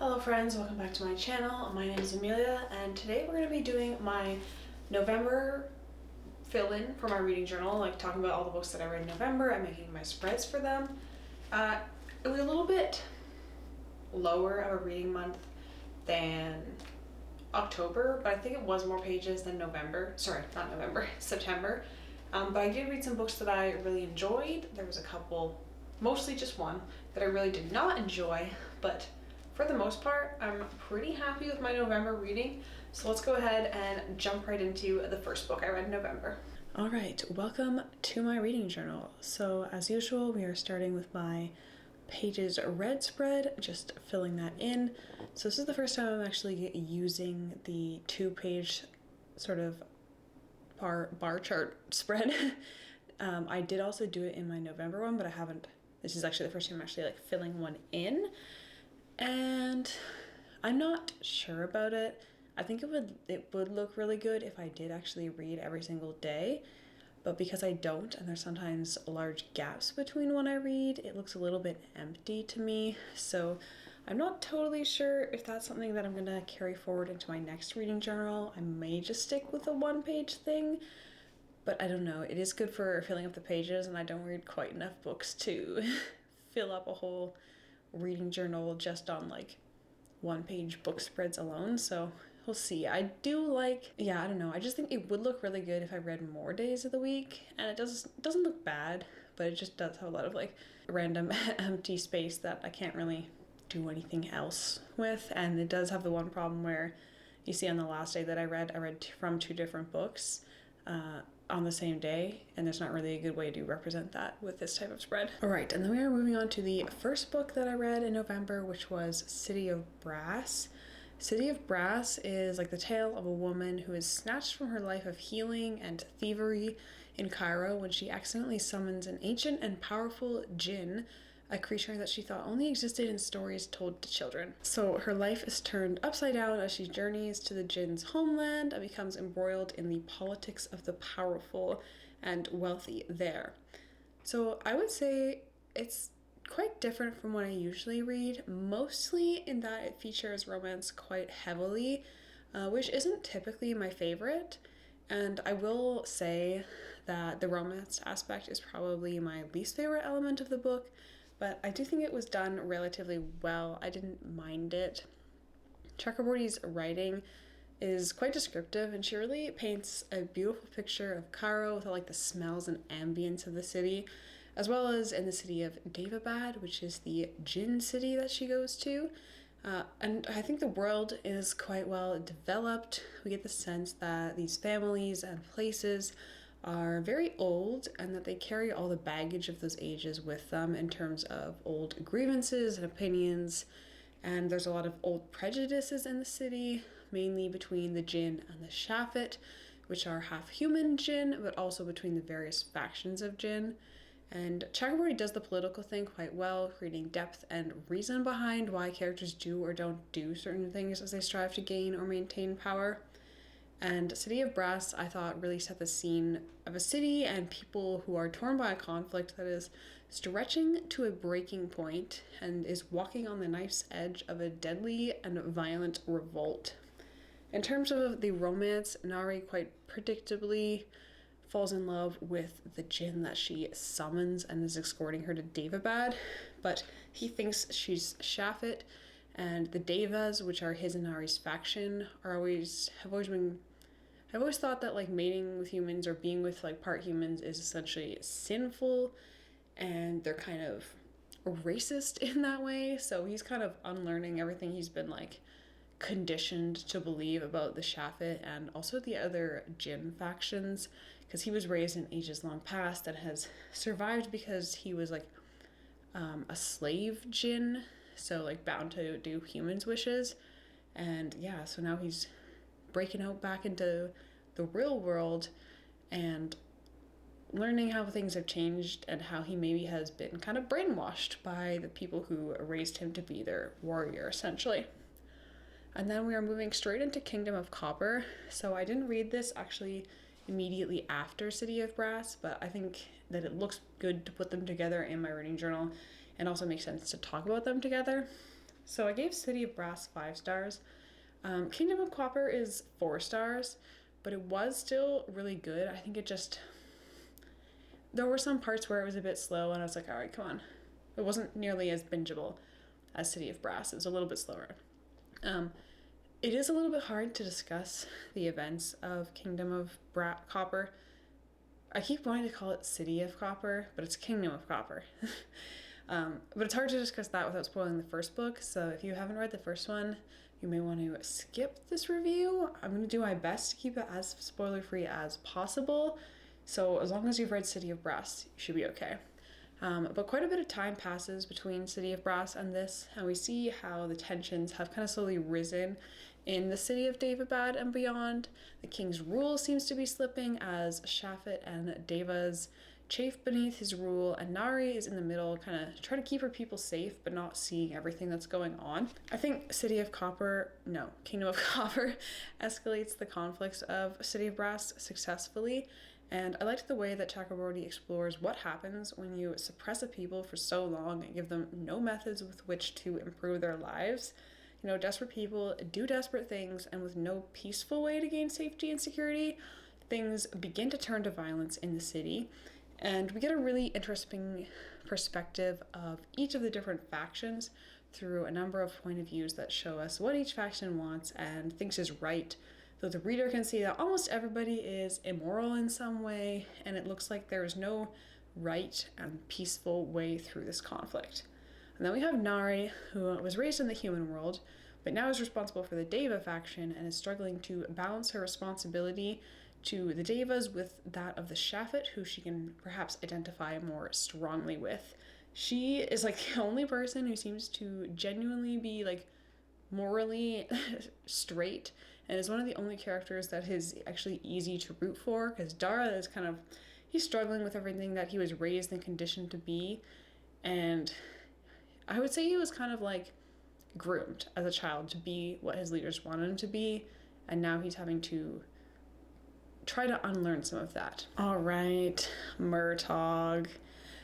Hello friends, welcome back to my channel. My name is Amelia and today we're going to be doing my November fill-in for my reading journal, like talking about all the books that I read in November and making my spreads for them. It was a little bit lower of a reading month than October, but I think it was more pages than November. Sorry, not November, September. But I did read some books that I really enjoyed. There was a couple, mostly just one, that I really did not enjoy, but for the most part, I'm pretty happy with my November reading. So let's go ahead and jump right into the first book I read in November. All right, welcome to my reading journal. So as usual, we are starting with my pages read spread, just filling that in. So this is the first time I'm actually using the 2-page sort of bar chart spread. I did also do it in my November one, but I haven't. This is actually the first time I'm actually like filling one in. And I'm not sure about it. I think it would look really good if I did actually read every single day, but because I don't, and there's sometimes large gaps between when I read, it looks a little bit empty to me. So I'm not totally sure if that's something that I'm gonna carry forward into my next reading journal. I may just stick with the 1-page thing, but I don't know. It is good for filling up the pages, and I don't read quite enough books to fill up a whole reading journal just on like 1-page book spreads alone, so we'll see. I do like, I don't know, I just think it would look really good if I read more days of the week, and it doesn't look bad, but it just does have a lot of like random empty space that I can't really do anything else with. And it does have the one problem where you see on the last day that I read from 2 different books on the same day, and there's not really a good way to represent that with this type of spread. All right, and then we are moving on to the first book that I read in November, which was City of Brass. City of Brass is like the tale of a woman who is snatched from her life of healing and thievery in Cairo when she accidentally summons an ancient and powerful jinn, a creature that she thought only existed in stories told to children. So her life is turned upside down as she journeys to the jinn's homeland and becomes embroiled in the politics of the powerful and wealthy there. So I would say it's quite different from what I usually read, mostly in that it features romance quite heavily, which isn't typically my favorite. And I will say that the romance aspect is probably my least favorite element of the book, but I do think it was done relatively well. I didn't mind it. Chakraborty's writing is quite descriptive, and she really paints a beautiful picture of Cairo with all like the smells and ambience of the city, as well as in the city of Daevabad, which is the Jinn city that she goes to. And I think the world is quite well developed. We get the sense that these families and places are very old and that they carry all the baggage of those ages with them in terms of old grievances and opinions. And there's a lot of old prejudices in the city, mainly between the Jinn and the Shafit, which are half human Jinn, but also between the various factions of Jinn. And Chakraborty does the political thing quite well, creating depth and reason behind why characters do or don't do certain things as they strive to gain or maintain power. And City of Brass, I thought, really set the scene of a city and people who are torn by a conflict that is stretching to a breaking point and is walking on the knife's edge of a deadly and violent revolt. In terms of the romance, Nari quite predictably falls in love with the jinn that she summons and is escorting her to Daevabad, but he thinks she's Shafit, and the Devas, which are his and Nari's faction, I've always thought that like mating with humans or being with like part humans is essentially sinful, and they're kind of racist in that way. So he's kind of unlearning everything he's been like conditioned to believe about the Shafit and also the other Jinn factions, because he was raised in ages long past and has survived because he was like a slave Jinn, so like bound to do humans' wishes. And yeah, so now he's breaking out back into the real world and learning how things have changed and how he maybe has been kind of brainwashed by the people who raised him to be their warrior, essentially. And then we are moving straight into Kingdom of Copper. So I didn't read this actually immediately after City of Brass, but I think that it looks good to put them together in my reading journal and also makes sense to talk about them together. So I gave City of Brass 5 stars. Kingdom of Copper is 4 stars, but it was still really good. I think there were some parts where it was a bit slow and I was like, all right, come on. It wasn't nearly as bingeable as City of Brass. It was a little bit slower. It is a little bit hard to discuss the events of Kingdom of Copper. I keep wanting to call it City of Copper, but it's Kingdom of Copper. But it's hard to discuss that without spoiling the first book, so if you haven't read the first one, you may want to skip this review. I'm going to do my best to keep it as spoiler-free as possible, so as long as you've read City of Brass, you should be okay. But quite a bit of time passes between City of Brass and this, and we see how the tensions have kind of slowly risen in the city of Daevabad and beyond. The king's rule seems to be slipping as Shafet and Deva's chafe beneath his rule, and Nari is in the middle, kind of trying to keep her people safe but not seeing everything that's going on. I think Kingdom of Copper escalates the conflicts of City of Brass successfully, and I liked the way that Chakraborty explores what happens when you suppress a people for so long and give them no methods with which to improve their lives. You know, desperate people do desperate things, and with no peaceful way to gain safety and security, things begin to turn to violence in the city. And we get a really interesting perspective of each of the different factions through a number of point of views that show us what each faction wants and thinks is right. So the reader can see that almost everybody is immoral in some way, and it looks like there is no right and peaceful way through this conflict. And then we have Nari, who was raised in the human world, but now is responsible for the Deva faction and is struggling to balance her responsibility to the Devas with that of the Shafet, who she can perhaps identify more strongly with. She is like the only person who seems to genuinely be like morally straight, and is one of the only characters that is actually easy to root for, because Dara is he's struggling with everything that he was raised and conditioned to be, and I would say he was kind of like groomed as a child to be what his leaders wanted him to be, and now he's having to try to unlearn some of that. All right, Murtagh.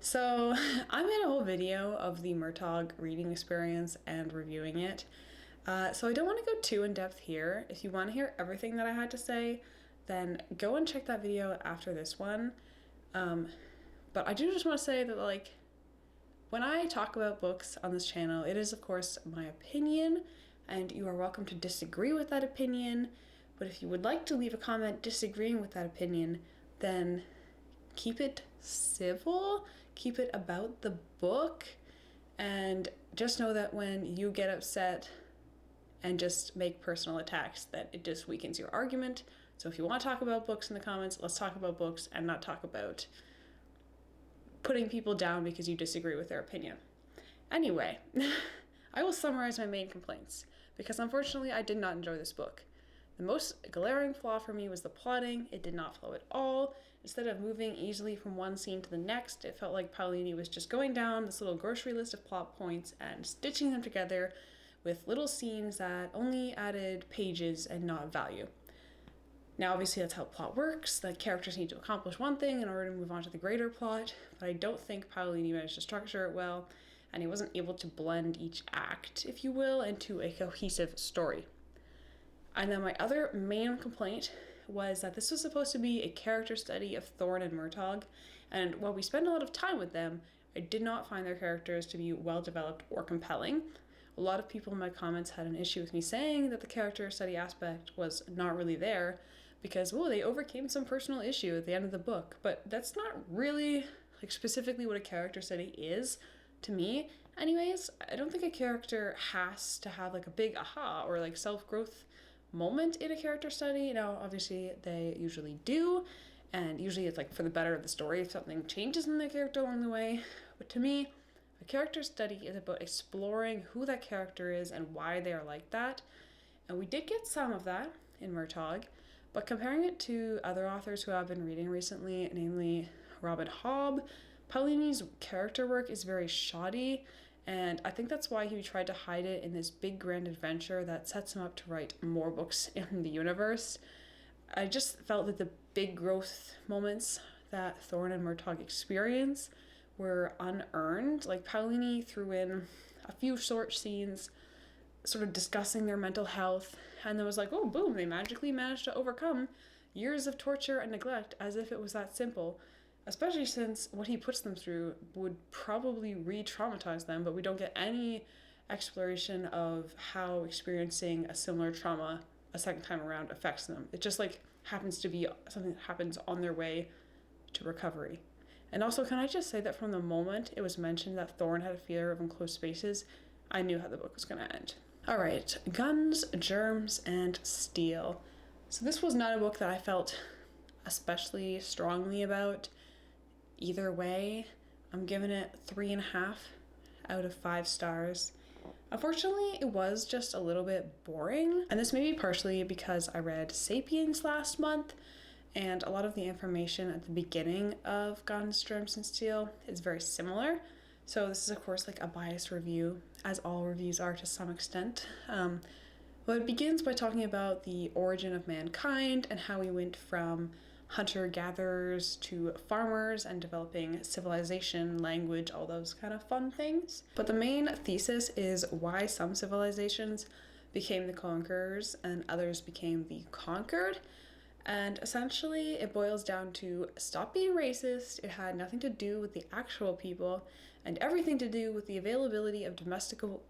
So I made a whole video of the Murtagh reading experience and reviewing it. So I don't want to go too in depth here. If you want to hear everything that I had to say, then go and check that video after this one. But I do just want to say that, like, when I talk about books on this channel, it is of course my opinion, and you are welcome to disagree with that opinion. But if you would like to leave a comment disagreeing with that opinion, then keep it civil, keep it about the book, and just know that when you get upset and just make personal attacks, that it just weakens your argument. So if you want to talk about books in the comments, let's talk about books and not talk about putting people down because you disagree with their opinion. Anyway, I will summarize my main complaints, because unfortunately I did not enjoy this book. The most glaring flaw for me was the plotting. It did not flow at all. Instead of moving easily from one scene to the next, it felt like Paolini was just going down this little grocery list of plot points and stitching them together with little scenes that only added pages and not value. Now, obviously, that's how plot works. The characters need to accomplish one thing in order to move on to the greater plot, but I don't think Paolini managed to structure it well, and he wasn't able to blend each act, if you will, into a cohesive story. And then my other main complaint was that this was supposed to be a character study of Thorn and Murtagh, and while we spend a lot of time with them, I did not find their characters to be well developed or compelling. A lot of people in my comments had an issue with me saying that the character study aspect was not really there because, they overcame some personal issue at the end of the book, but that's not really like specifically what a character study is to me. Anyways, I don't think a character has to have like a big aha or like self-growth moment in a character study. Now, obviously they usually do, and usually it's like for the better of the story if something changes in the character along the way. But to me, a character study is about exploring who that character is and why they are like that. And we did get some of that in Murtagh, but comparing it to other authors who I've been reading recently, namely Robin Hobb, Paolini's character work is very shoddy, and I think that's why he tried to hide it in this big grand adventure that sets him up to write more books in the universe. I just felt that the big growth moments that Thorn and Murtagh experience were unearned. Like, Paolini threw in a few short scenes sort of discussing their mental health, and then was like, oh, boom, they magically managed to overcome years of torture and neglect, as if it was that simple, especially since what he puts them through would probably re-traumatize them, but we don't get any exploration of how experiencing a similar trauma a second time around affects them. It just like happens to be something that happens on their way to recovery. And also, can I just say that from the moment it was mentioned that Thorne had a fear of enclosed spaces, I knew how the book was going to end. All right, Guns, Germs, and Steel. So this was not a book that I felt especially strongly about either way. I'm giving it 3.5 out of 5 stars. Unfortunately, it was just a little bit boring, and this may be partially because I read Sapiens last month, and a lot of the information at the beginning of Guns, Germs, and Steel is very similar. So this is, of course, like a biased review, as all reviews are to some extent. Well, it begins by talking about the origin of mankind and how we went from hunter-gatherers to farmers and developing civilization, language, all those kind of fun things. But the main thesis is why some civilizations became the conquerors and others became the conquered. And essentially, it boils down to stop being racist. It had nothing to do with the actual people and everything to do with the availability of domesticable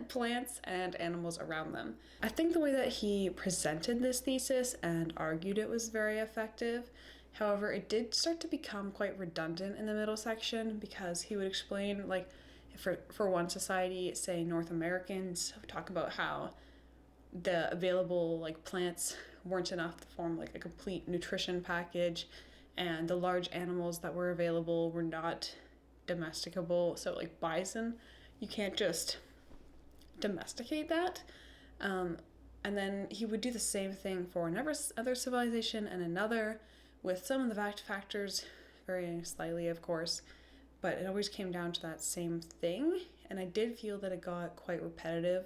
plants and animals around them. I think the way that he presented this thesis and argued it was very effective. However, it did start to become quite redundant in the middle section because he would explain, like, for one society, say North Americans, talk about how the available like plants weren't enough to form like a complete nutrition package, and the large animals that were available were not domesticable. So like bison, you can't just domesticate that. And then he would do the same thing for another civilization and another, with some of the factors varying slightly, of course, but it always came down to that same thing. And I did feel that it got quite repetitive,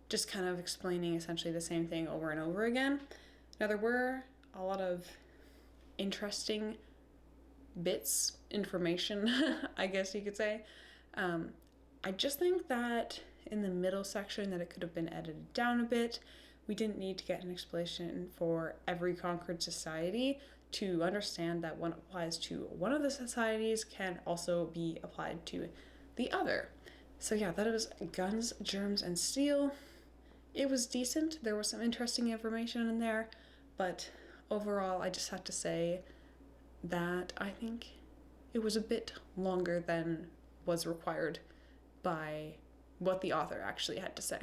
just kind of explaining essentially the same thing over and over again. Now, there were a lot of interesting bits, information, I guess you could say. I just think that in the middle section that it could have been edited down a bit. We didn't need to get an explanation for every conquered society to understand that what applies to one of the societies can also be applied to the other. So yeah, that was Guns, Germs, and Steel. It was decent. There was some interesting information in there, but overall, I just have to say that I think it was a bit longer than was required by what the author actually had to say.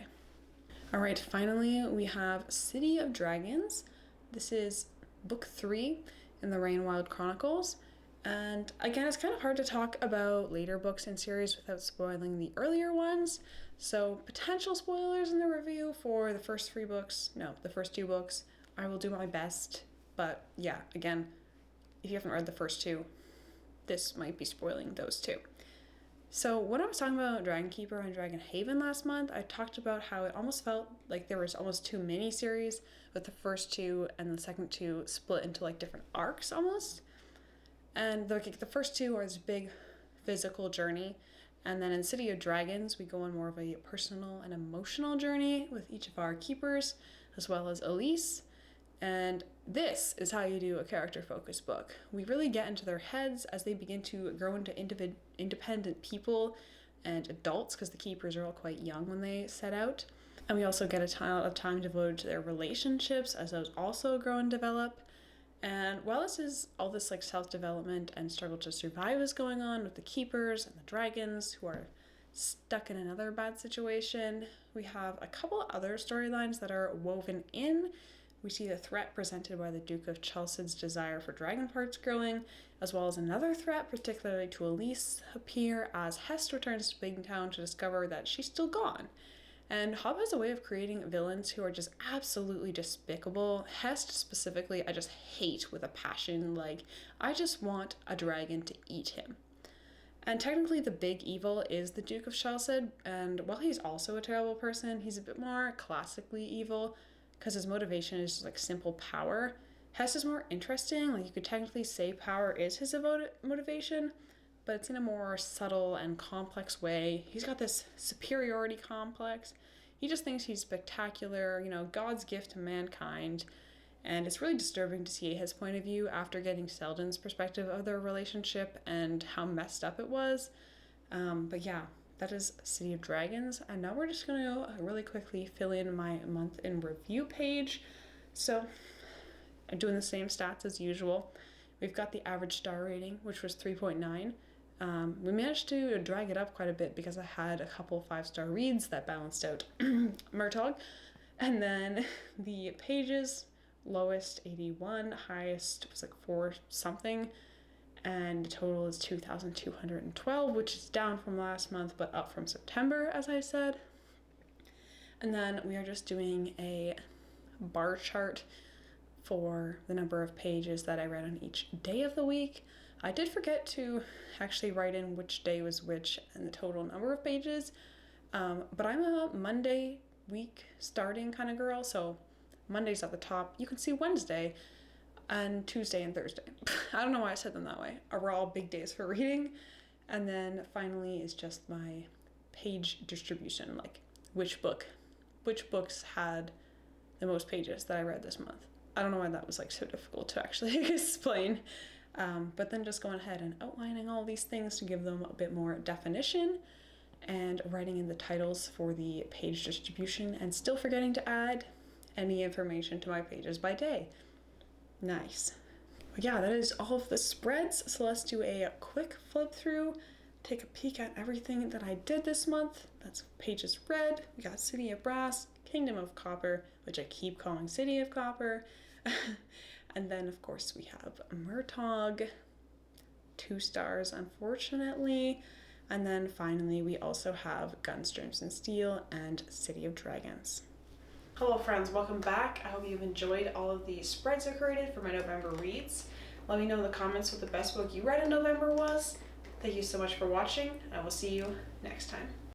All right, finally, we have City of Dragons. This is book 3 in the Rain Wild Chronicles. And again, it's kind of hard to talk about later books in series without spoiling the earlier ones. So potential spoilers in the review for the first 2 books. I will do my best. But yeah, again, if you haven't read the first 2, this might be spoiling those 2. So when I was talking about Dragon Keeper and Dragon Haven last month, I talked about how it almost felt like there was almost 2 mini-series, with the first 2 and the second 2 split into like different arcs almost. And the first 2 are this big physical journey. And then in City of Dragons, we go on more of a personal and emotional journey with each of our keepers, as well as Elise. And this is how you do a character-focused book. We really get into their heads as they begin to grow into independent people and adults, because the keepers are all quite young when they set out. And we also get a ton of time devoted to their relationships as those also grow and develop. And while this is all this like self-development and struggle to survive is going on with the keepers and the dragons who are stuck in another bad situation, we have a couple other storylines that are woven in. We see the threat presented by the Duke of Chelsea's desire for dragon parts growing, as well as another threat, particularly to Elise, appear as Hest returns to Bigtown to discover that she's still gone. And Hobb has a way of creating villains who are just absolutely despicable. Hest specifically, I just hate with a passion. Like, I just want a dragon to eat him. And technically the big evil is the Duke of Chelsea, and while he's also a terrible person, he's a bit more classically evil, because his motivation is just like simple power. Hest is more interesting. Like, you could technically say power is his motivation, but it's in a more subtle and complex way. He's got this superiority complex. He just thinks he's spectacular, God's gift to mankind. And it's really disturbing to see his point of view after getting Selden's perspective of their relationship and how messed up it was. But yeah, that is City of Dragons. And now we're just going to really quickly fill in my month in review page. So I'm doing the same stats as usual. We've got the average star rating, which was 3.9. We managed to drag it up quite a bit because I had a couple 5-star reads that balanced out Murtagh. And then the pages, lowest 81, highest was like 4 something, and the total is 2,212, which is down from last month but up from September, as I said. And then we are just doing a bar chart for the number of pages that I read on each day of the week. I did forget to actually write in which day was which and the total number of pages, but I'm a Monday week starting kind of girl, so Monday's at the top. You can see Wednesday and Tuesday and Thursday. I don't know why I said them that way. Are all big days for reading. And then finally is just my page distribution, like which books had the most pages that I read this month. I don't know why that was like so difficult to actually explain. But then just going ahead and outlining all these things to give them a bit more definition and writing in the titles for the page distribution and still forgetting to add any information to my pages by day. Nice. But yeah, that is all of the spreads. So let's do a quick flip through, take a peek at everything that I did this month. That's pages read. We got City of Brass, Kingdom of Copper, which I keep calling City of Copper. And then of course we have Murtagh, 2 stars unfortunately. And then finally we also have Guns, Germs, and Steel and City of Dragons. Hello friends, welcome back. I hope you've enjoyed all of the spreads I created for my November reads. Let me know in the comments what the best book you read in November was. Thank you so much for watching. I will see you next time.